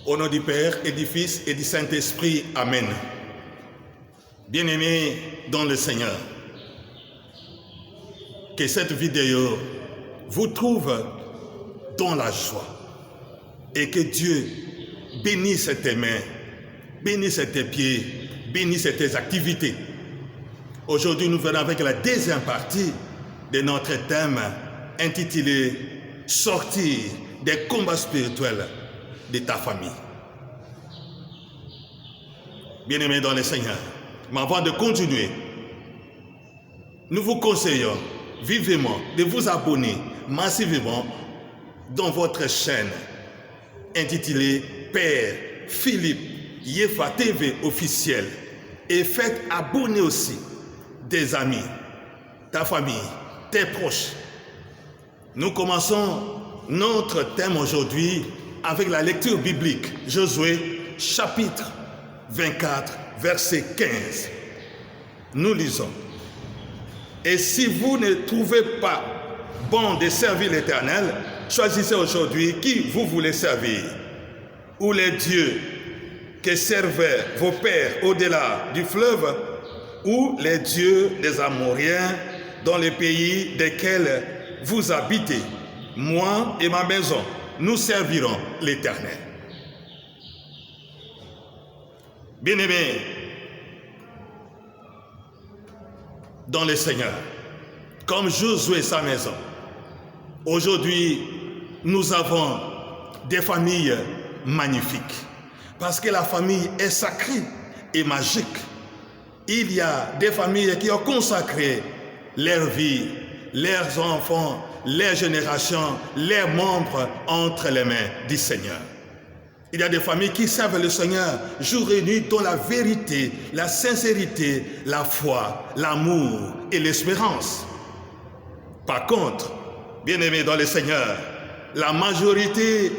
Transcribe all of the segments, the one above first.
Au nom du Père et du Fils et du Saint-Esprit. Amen. Bien-aimés dans le Seigneur, que cette vidéo vous trouve dans la joie et que Dieu bénisse tes mains, bénisse tes pieds, bénisse tes activités. Aujourd'hui, nous verrons avec la deuxième partie de notre thème intitulé « Sortir des combats spirituels de ta famille ». Bien-aimés dans le Seigneur, mais avant de continuer, nous vous conseillons vivement de vous abonner massivement dans votre chaîne intitulée Père Philippe Yefa TV officiel et faites abonner aussi tes amis, ta famille, tes proches. Nous commençons notre thème aujourd'hui avec la lecture biblique. Josué chapitre 24 verset 15. Nous lisons. Et si vous ne trouvez pas bon de servir l'Éternel, choisissez aujourd'hui qui vous voulez servir, ou les dieux que servaient vos pères au-delà du fleuve, ou les dieux des Amoriens dans les pays desquels vous habitez. Moi et ma maison, nous servirons l'Éternel. Bien-aimés dans le Seigneur, comme Josué et sa maison, aujourd'hui, nous avons des familles magnifiques. Parce que la famille est sacrée et magique. Il y a des familles qui ont consacré leur vie, leurs enfants, leurs générations, leurs membres entre les mains du Seigneur. Il y a des familles qui servent le Seigneur jour et nuit dans la vérité, la sincérité, la foi, l'amour et l'espérance. Par contre, bien-aimés dans le Seigneur, la majorité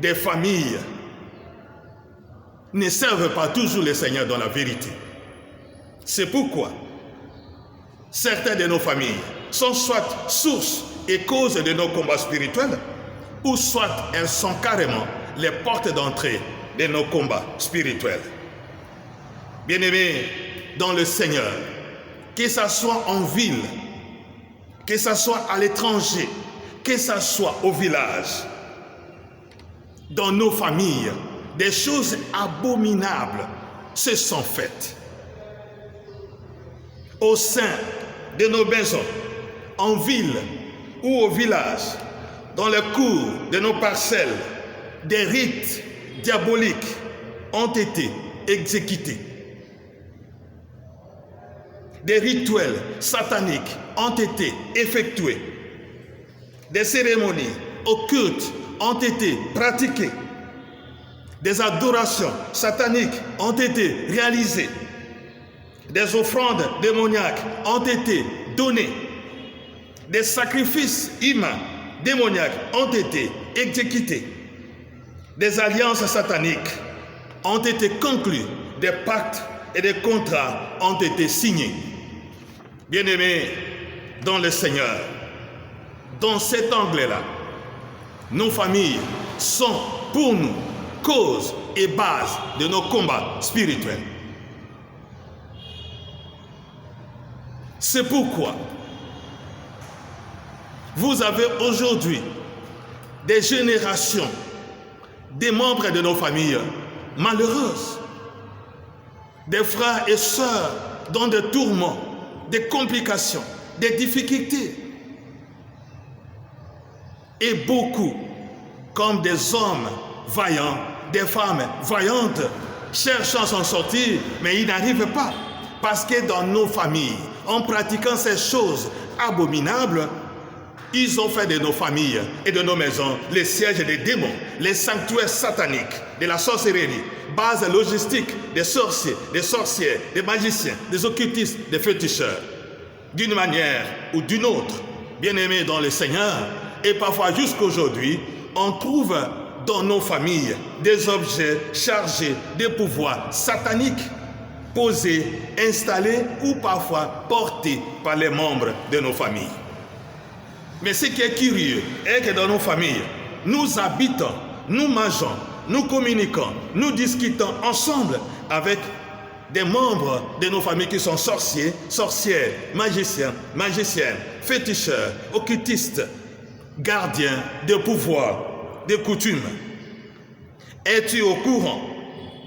des familles ne servent pas toujours le Seigneur dans la vérité. C'est pourquoi certaines de nos familles sont soit source et cause de nos combats spirituels, ou soit elles sont carrément les portes d'entrée de nos combats spirituels. Bien-aimés dans le Seigneur, que ce soit en ville, que ce soit à l'étranger, que ce soit au village, dans nos familles, des choses abominables se sont faites. Au sein de nos maisons, en ville ou au village, dans les cours de nos parcelles, des rites diaboliques ont été exécutés. Des rituels sataniques ont été effectués. Des cérémonies occultes ont été pratiquées. Des adorations sataniques ont été réalisées. Des offrandes démoniaques ont été données. Des sacrifices humains démoniaques ont été exécutés. Des alliances sataniques ont été conclues. Des pactes et des contrats ont été signés. Bien-aimés dans le Seigneur, dans cet angle-là, nos familles sont pour nous cause et base de nos combats spirituels. C'est pourquoi vous avez aujourd'hui des générations, des membres de nos familles malheureuses, des frères et sœurs dans des tourments, des complications, des difficultés. Et beaucoup, comme des hommes vaillants, des femmes vaillantes, cherchant à s'en sortir, mais ils n'arrivent pas. Parce que dans nos familles, en pratiquant ces choses abominables, ils ont fait de nos familles et de nos maisons les sièges des démons, les sanctuaires sataniques, de la sorcellerie, base logistique des sorciers, des sorcières, des magiciens, des occultistes, des féticheurs. D'une manière ou d'une autre, bien-aimés dans le Seigneur, et parfois jusqu'aujourd'hui, on trouve dans nos familles des objets chargés de pouvoirs sataniques, posés, installés ou parfois portés par les membres de nos familles. Mais ce qui est curieux est que dans nos familles, nous habitons, nous mangeons, nous communiquons, nous discutons ensemble avec des membres de nos familles qui sont sorciers, sorcières, magiciens, magiciennes, féticheurs, occultistes, gardiens de pouvoir, de coutumes. Es-tu au courant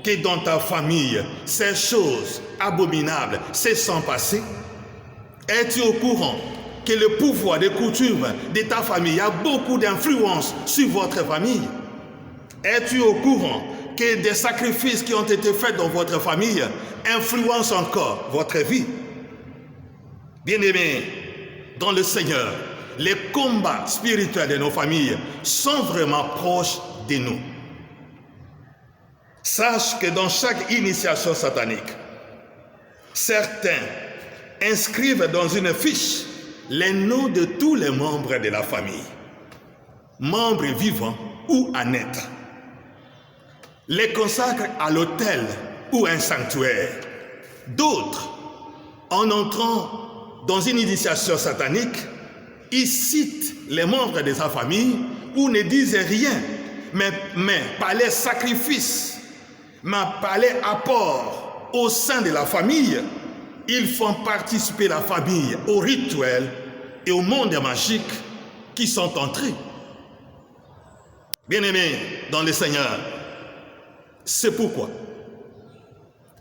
que dans ta famille, ces choses abominables se sont passées? Es-tu au courant que le pouvoir des coutumes de ta famille a beaucoup d'influence sur votre famille? Es-tu au courant que des sacrifices qui ont été faits dans votre famille influencent encore votre vie? Bien-aimés, dans le Seigneur, les combats spirituels de nos familles sont vraiment proches de nous. Sache que dans chaque initiation satanique, certains inscrivent dans une fiche les noms de tous les membres de la famille, membres vivants ou à naître. Les consacrent à l'autel ou un sanctuaire. D'autres, en entrant dans une initiation satanique, ils citent les membres de sa famille ou ne disent rien, mais par les sacrifices, mais par les apports au sein de la famille, ils font participer la famille au rituel et au monde magique qui sont entrés. Bien-aimés dans le Seigneur, c'est pourquoi,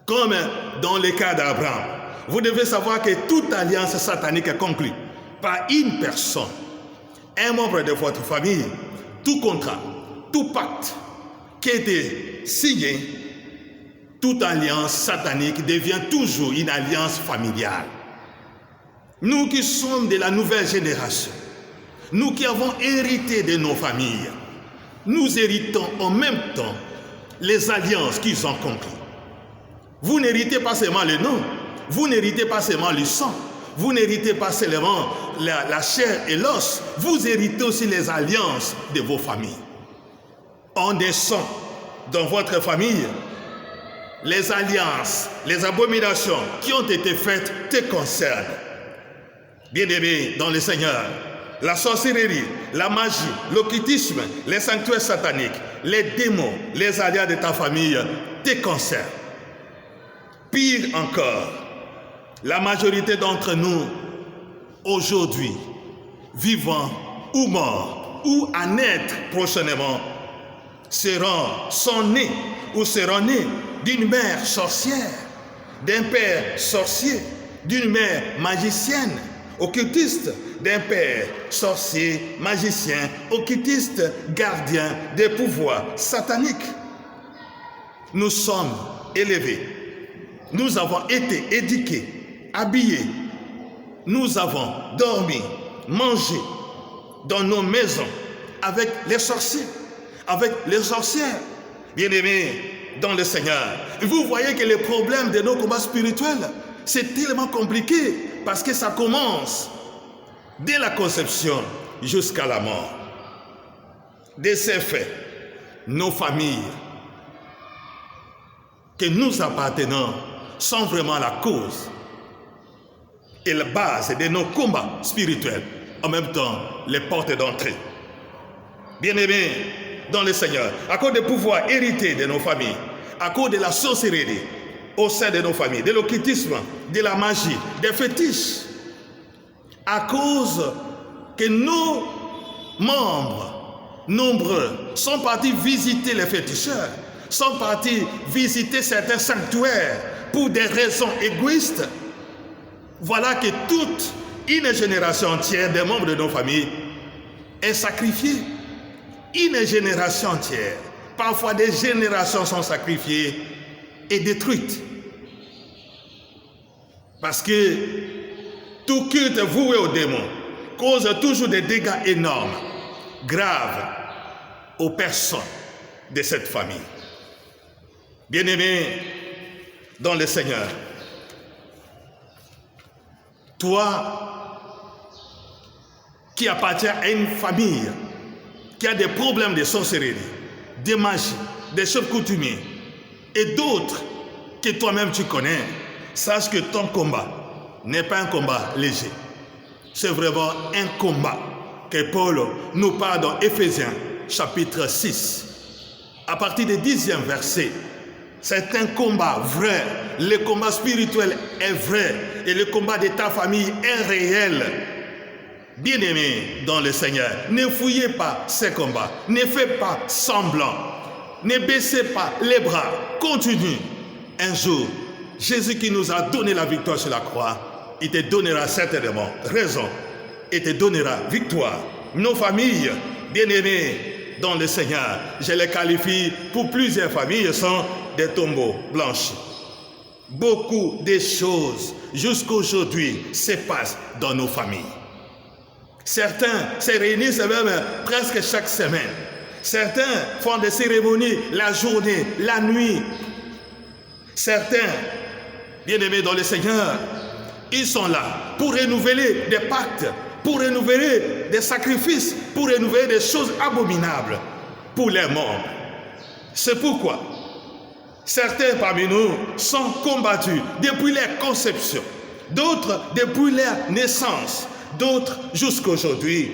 comme dans le cas d'Abraham, vous devez savoir que toute alliance satanique est conclue par une personne, un membre de votre famille. Tout contrat, tout pacte qui a été signé, toute alliance satanique devient toujours une alliance familiale. Nous qui sommes de la nouvelle génération, nous qui avons hérité de nos familles, nous héritons en même temps les alliances qu'ils ont conclues. Vous n'héritez pas seulement le nom, vous n'héritez pas seulement le sang, vous n'héritez pas seulement la chair et l'os, vous héritez aussi les alliances de vos familles. On descend dans votre famille, les alliances, les abominations qui ont été faites te concernent. Bien-aimés dans le Seigneur, la sorcellerie, la magie, l'occultisme, les sanctuaires sataniques, les démons, les alliances de ta famille te concernent. Pire encore, la majorité d'entre nous, aujourd'hui, vivants ou morts, ou à naître prochainement, sont nés ou seront nés d'une mère sorcière, d'un père sorcier, d'une mère magicienne, occultiste, d'un père sorcier, magicien, occultiste, gardien des pouvoirs sataniques. Nous sommes élevés, nous avons été éduqués, habillés, nous avons dormi, mangé dans nos maisons avec les sorciers, avec les sorcières. Bien-aimés dans le Seigneur, vous voyez que le problème de nos combats spirituels, c'est tellement compliqué parce que ça commence dès la conception jusqu'à la mort. De ces faits, nos familles que nous appartenons sont vraiment la cause et la base de nos combats spirituels, en même temps les portes d'entrée. Bien-aimés dans le Seigneur, à cause des pouvoirs hérités de nos familles, à cause de la sorcellerie au sein de nos familles, de l'occultisme, de la magie, des fétiches, à cause que nos membres nombreux sont partis visiter les féticheurs, sont partis visiter certains sanctuaires pour des raisons égoïstes, voilà que toute une génération entière des membres de nos familles est sacrifiée. Une génération entière, parfois des générations sont sacrifiées et détruites. Parce que tout culte voué aux démons cause toujours des dégâts énormes, graves aux personnes de cette famille. Bien-aimés dans le Seigneur, toi qui appartiens à une famille qui a des problèmes de sorcellerie, de magie, des chefs coutumiers et d'autres que toi-même tu connais, sache que ton combat n'est pas un combat léger. C'est vraiment un combat que Paul nous parle dans Éphésiens chapitre 6. à partir du 10e verset. C'est un combat vrai. Le combat spirituel est vrai. Et le combat de ta famille est réel. Bien-aimés dans le Seigneur, ne fouillez pas ces combats. Ne faites pas semblant. Ne baissez pas les bras. Continue. Un jour, Jésus qui nous a donné la victoire sur la croix, il te donnera certainement raison et te donnera victoire. Nos familles, bien-aimées dans le Seigneur, je les qualifie pour plusieurs familles, sont des tombeaux blanchis. Beaucoup de choses jusqu'aujourd'hui se passent dans nos familles. Certains se réunissent même presque chaque semaine. Certains font des cérémonies la journée, la nuit. Certains, bien-aimés dans le Seigneur, ils sont là pour renouveler des pactes, pour renouveler des sacrifices, pour renouveler des choses abominables pour les membres. C'est pourquoi certains parmi nous sont combattus depuis leur conception, d'autres depuis leur naissance, d'autres jusqu'aujourd'hui.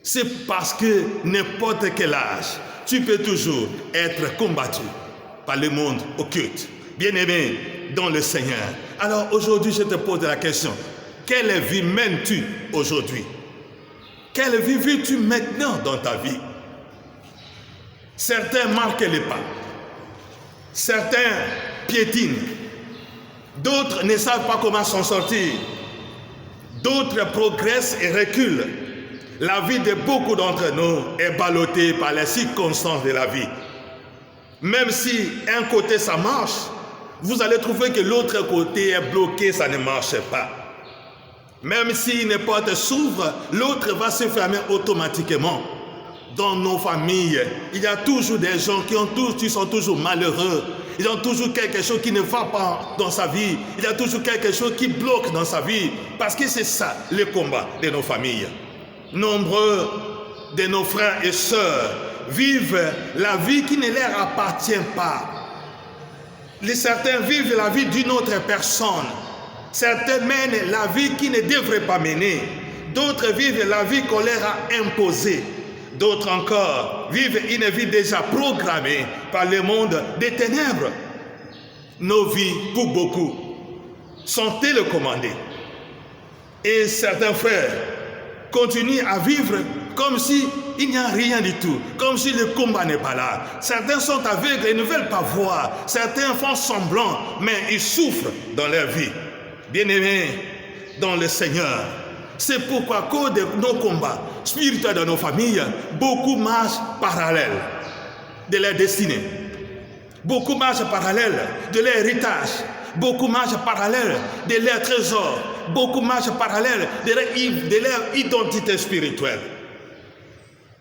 C'est parce que n'importe quel âge, tu peux toujours être combattu par le monde occulte. Bien-aimé dans le Seigneur. Alors aujourd'hui, je te pose la question. Quelle vie mènes-tu aujourd'hui? Quelle vie vis-tu maintenant dans ta vie? Certains marquent les pas. Certains piétinent. D'autres ne savent pas comment s'en sortir. D'autres progressent et reculent. La vie de beaucoup d'entre nous est ballottée par les circonstances de la vie. Même si un côté ça marche, vous allez trouver que l'autre côté est bloqué, ça ne marche pas. Même si une porte s'ouvre, l'autre va se fermer automatiquement. Dans nos familles, il y a toujours des gens qui sont toujours malheureux. Ils ont toujours quelque chose qui ne va pas dans sa vie. Il y a toujours quelque chose qui bloque dans sa vie. Parce que c'est ça le combat de nos familles. Nombreux de nos frères et sœurs vivent la vie qui ne leur appartient pas. Certains vivent la vie d'une autre personne. Certains mènent la vie qui ne devraient pas mener. D'autres vivent la vie qu'on leur a imposée. D'autres encore vivent une vie déjà programmée par le monde des ténèbres. Nos vies, pour beaucoup, sont télécommandées. Et certains frères continuent à vivre comme s'il n'y a rien du tout, comme si le combat n'est pas là. Certains sont aveugles et ne veulent pas voir. Certains font semblant, mais ils souffrent dans leur vie. Bien-aimés dans le Seigneur, c'est pourquoi à cause de nos combats spirituels dans nos familles, beaucoup marchent parallèles de leur destinée. Beaucoup marchent parallèles de leur héritage. Beaucoup marchent parallèles de leur trésor. Beaucoup marchent parallèles de leur identité spirituelle.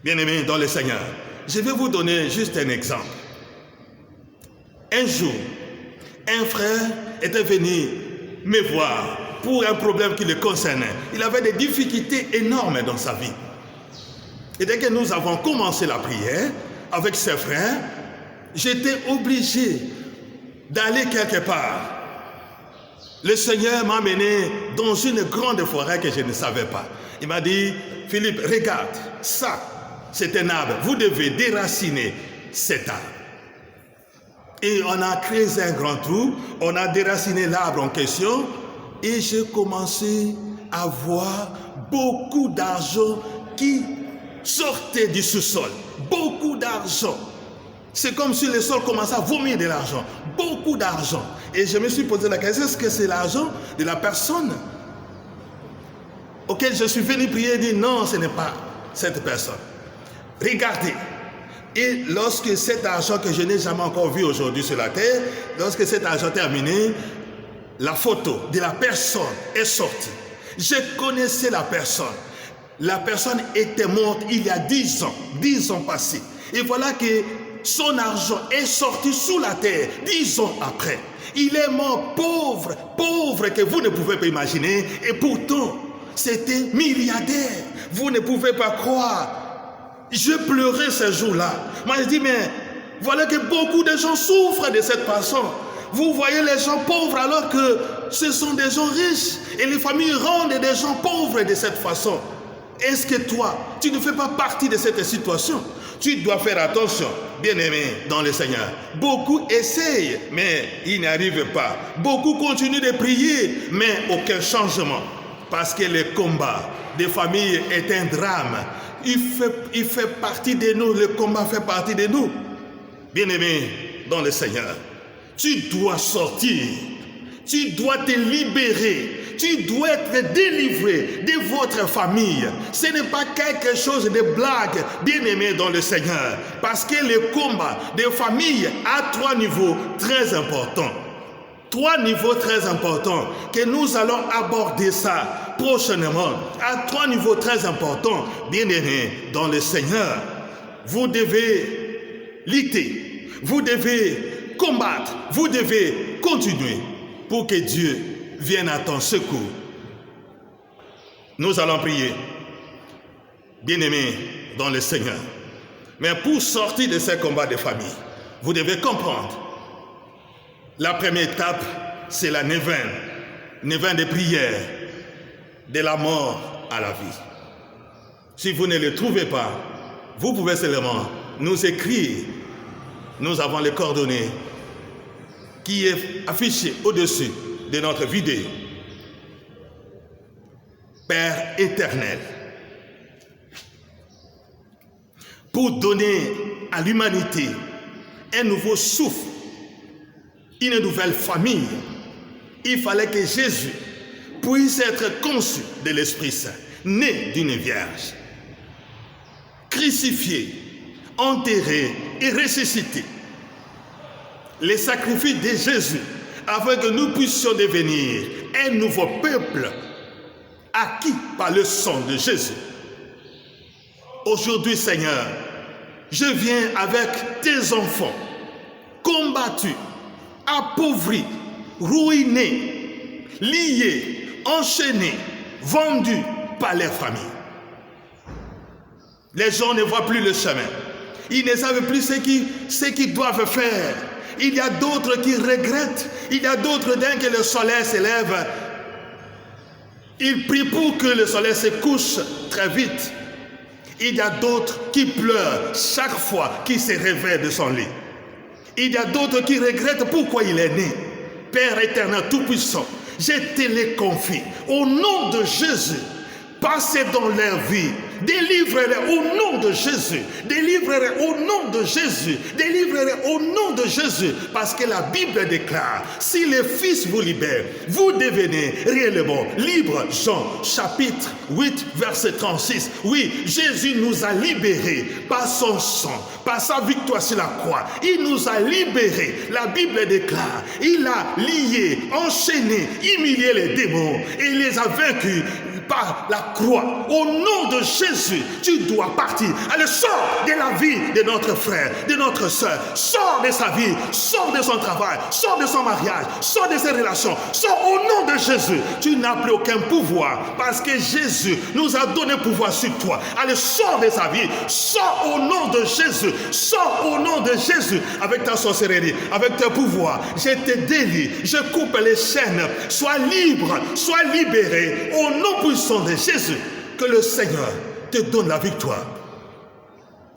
Bien-aimés dans le Seigneur, je vais vous donner juste un exemple. Un jour, un frère était venu me voir pour un problème qui le concernait. Il avait des difficultés énormes dans sa vie. Et dès que nous avons commencé la prière avec ses frères, j'étais obligé d'aller quelque part. Le Seigneur m'a mené dans une grande forêt que je ne savais pas. Il m'a dit, Philippe, regarde, ça, c'est un arbre. Vous devez déraciner cet arbre. Et on a créé un grand trou, on a déraciné l'arbre en question, et j'ai commencé à voir beaucoup d'argent qui sortait du sous-sol. Beaucoup d'argent. C'est comme si le sol commençait à vomir de l'argent. Beaucoup d'argent. Et je me suis posé la question, est-ce que c'est l'argent de la personne auquel je suis venu prier et dire non, ce n'est pas cette personne. Regardez. Et lorsque cet argent que je n'ai jamais encore vu aujourd'hui sur la terre, lorsque cet argent terminé, la photo de la personne est sortie. Je connaissais la personne. La personne était morte il y a 10 ans passés. Et voilà que son argent est sorti sous la terre 10 ans après. Il est mort pauvre, pauvre que vous ne pouvez pas imaginer. Et pourtant, c'était milliardaire. Vous ne pouvez pas croire. Je pleurais ce jour-là. Moi, je dis, mais voilà que beaucoup de gens souffrent de cette façon. Vous voyez les gens pauvres alors que ce sont des gens riches. Et les familles rendent des gens pauvres de cette façon. Est-ce que toi, tu ne fais pas partie de cette situation? Tu dois faire attention. bien-aimés dans le Seigneur. Beaucoup essayent, mais ils n'y arrivent pas. Beaucoup continuent de prier, mais aucun changement. Parce que le combat des familles est un drame. Il fait partie de nous, le combat fait partie de nous. Bien-aimés dans le Seigneur, tu dois sortir, tu dois te libérer. Tu dois être délivré de votre famille. Ce n'est pas quelque chose de blague, bien-aimé dans le Seigneur. Parce que le combat des familles a 3 niveaux très importants. 3 niveaux très importants que nous allons aborder ça prochainement. À 3 niveaux très importants, bien-aimés dans le Seigneur. Vous devez lutter. Vous devez combattre. Vous devez continuer pour que Dieu vienne à ton secours. Nous allons prier, bien-aimés dans le Seigneur. Mais pour sortir de ces combats de famille, vous devez comprendre. La première étape, c'est la neuvaine de prière, de la mort à la vie. Si vous ne le trouvez pas, vous pouvez seulement nous écrire. Nous avons les coordonnées qui est affichées au-dessus de notre vidéo. Père éternel, pour donner à l'humanité un nouveau souffle, une nouvelle famille, il fallait que Jésus puisse être conçu de l'Esprit Saint, né d'une vierge, crucifié, enterré et ressuscité. Les sacrifices de Jésus, afin que nous puissions devenir un nouveau peuple acquis par le sang de Jésus. Aujourd'hui, Seigneur, je viens avec tes enfants, combattus, appauvris, ruinés, liés, enchaînés, vendus par leurs familles. Les gens ne voient plus le chemin. Ils ne savent plus ce qu'ils doivent faire. Il y a d'autres qui regrettent. Il y a d'autres, dès que le soleil se lève, ils prient pour que le soleil se couche très vite. Il y a d'autres qui pleurent chaque fois qu'il se réveille de son lit. Il y a d'autres qui regrettent pourquoi il est né. Père éternel tout-puissant, je te les confie. Au nom de Jésus, passez dans leur vie. Délivre-les au nom de Jésus. Délivre-les au nom de Jésus. Délivre-les au nom de Jésus. Parce que la Bible déclare, si le Fils vous libère, vous devenez réellement libre. Jean chapitre 8 verset 36. Oui, Jésus nous a libérés par son sang, par sa victoire sur la croix. Il nous a libérés. La Bible déclare, il a lié, enchaîné, humilié les démons et les a vaincus par la croix. Au nom de Jésus, tu dois partir. Allez, sors de la vie de notre frère, de notre soeur. Sors de sa vie, sors de son travail, sors de son mariage, sors de ses relations. Sors au nom de Jésus. Tu n'as plus aucun pouvoir parce que Jésus nous a donné pouvoir sur toi. Allez, sors de sa vie. Sors au nom de Jésus. Sors au nom de Jésus avec ta sorcellerie, avec tes pouvoirs. Je te délie, je coupe les chaînes. Sois libre, sois libéré au nom puissant de Jésus. Que le Seigneur te donne la victoire.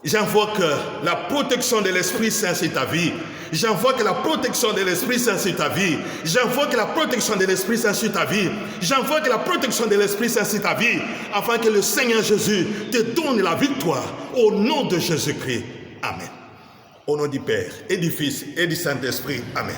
J'invoque la protection de l'Esprit Saint sur ta vie. J'invoque la protection de l'Esprit Saint sur ta vie. J'invoque la protection de l'Esprit Saint sur ta vie. J'invoque la protection de l'Esprit Saint sur ta vie, afin que le Seigneur Jésus te donne la victoire au nom de Jésus-Christ. Amen. Au nom du Père et du Fils et du Saint-Esprit. Amen.